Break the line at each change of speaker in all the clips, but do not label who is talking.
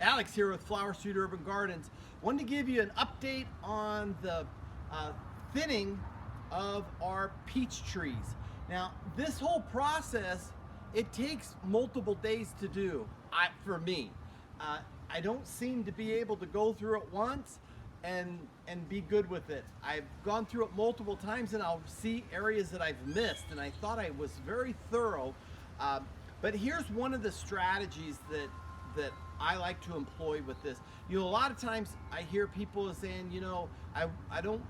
Alex here with Flower Street Urban Gardens. Wanted to give you an update on the thinning of our peach trees. Now, this whole process, it takes multiple days to do, for me. I don't seem to be able to go through it once and be good with it. I've gone through it multiple times and I'll see areas that I've missed, and I thought I was very thorough. But here's one of the strategies that I like to employ with this. You know, a lot of times I hear people saying, you know, I don't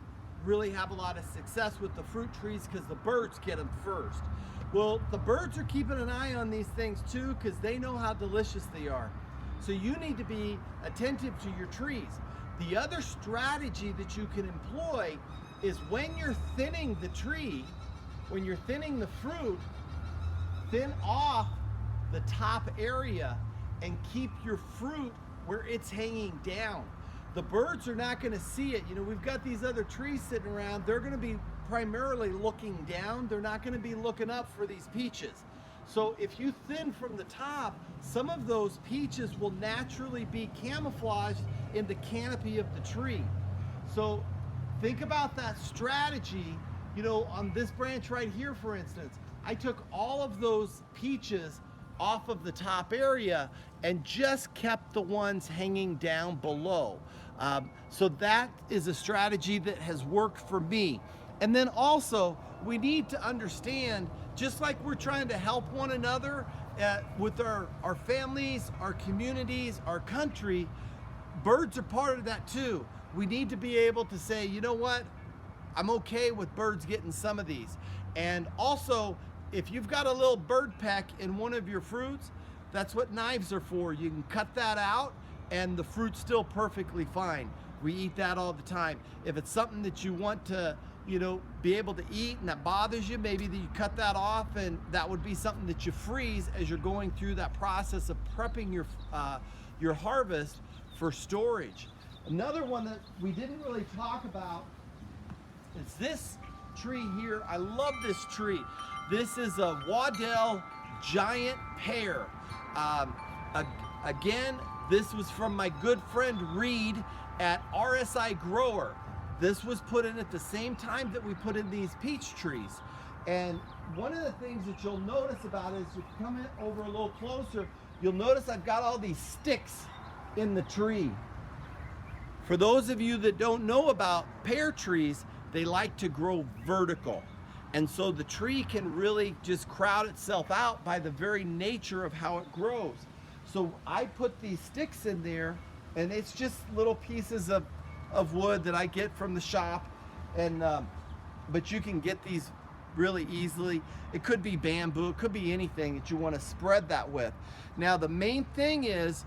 really have a lot of success with the fruit trees because the birds get them first. Well, the birds are keeping an eye on these things too because they know how delicious they are. So you need to be attentive to your trees. The other strategy that you can employ is when you're thinning the tree, when you're thinning the fruit, thin off the top area and keep your fruit where it's hanging down. The birds are not going to see it. You know, we've got these other trees sitting around. They're going to be primarily looking down. They're not going to be looking up for these peaches. So if you thin from the top, some of those peaches will naturally be camouflaged in the canopy of the tree. So think about that strategy. You know, on this branch right here, for instance, I took all of those peaches off of the top area and just kept the ones hanging down below. So that is a strategy that has worked for me. And then also, we need to understand, just like we're trying to help one another with our families, our communities, our country, birds are part of that too. We need to be able to say, you know what, I'm okay with birds getting some of these. And also, if you've got a little bird peck in one of your fruits, that's what knives are for. You can cut that out and the fruit's still perfectly fine. We eat that all the time. If it's something that you want to, you know, be able to eat and that bothers you, maybe that you cut that off, and that would be something that you freeze as you're going through that process of prepping your harvest for storage. Another one that we didn't really talk about is this tree here. I love this tree. This is a Waddell giant pear. Again, this was from my good friend Reed at RSI Grower. This was put in at the same time that we put in these peach trees. And one of the things that you'll notice about it is, if you come in over a little closer, you'll notice I've got all these sticks in the tree. For those of you that don't know about pear trees, they like to grow vertical. And so the tree can really just crowd itself out by the very nature of how it grows. So I put these sticks in there, and it's just little pieces of wood that I get from the shop. And but you can get these really easily. It could be bamboo, it could be anything that you want to spread that with. Now the main thing is,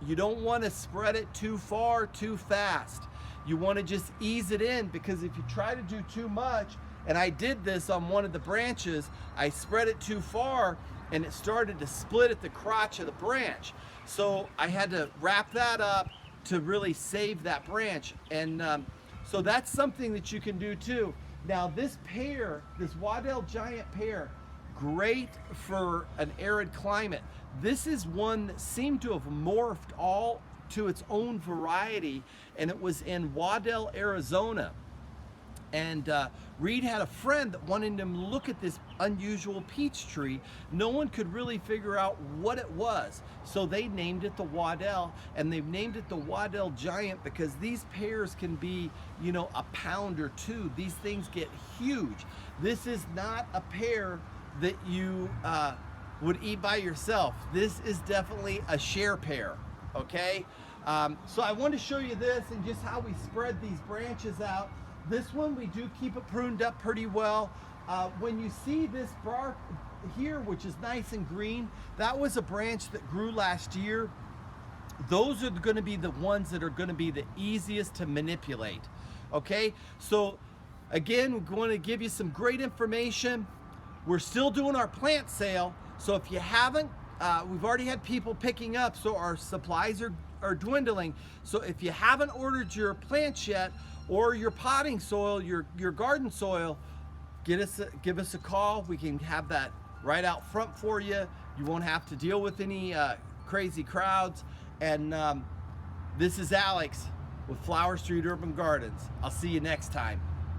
you don't want to spread it too far, too fast. You want to just ease it in, because if you try to do too much, and I did this on one of the branches, I spread it too far and it started to split at the crotch of the branch. So I had to wrap that up to really save that branch. And so that's something that you can do too. Now this pear, this Waddell giant pear, great for an arid climate. This is one that seemed to have morphed all to its own variety, and it was in Waddell, Arizona. And Reed had a friend that wanted him to look at this unusual peach tree. No one could really figure out what it was. So they named it the Waddell, and they've named it the Waddell Giant because these pears can be, you know, a pound or two. These things get huge. This is not a pear that you would eat by yourself. This is definitely a share pear, okay? So I want to show you this and just how we spread these branches out. This one, we do keep it pruned up pretty well. When you see this bark here, which is nice and green, that was a branch that grew last year. Those are going to be the ones that are going to be the easiest to manipulate. Okay, so again, we're going to give you some great information. We're still doing our plant sale, so if you haven't, we've already had people picking up, so our supplies are dwindling. So if you haven't ordered your plants yet, or your potting soil, your garden soil, give us a call. We can have that right out front for you. You won't have to deal with any crazy crowds. And this is Alex with Flower Street Urban Gardens. I'll see you next time.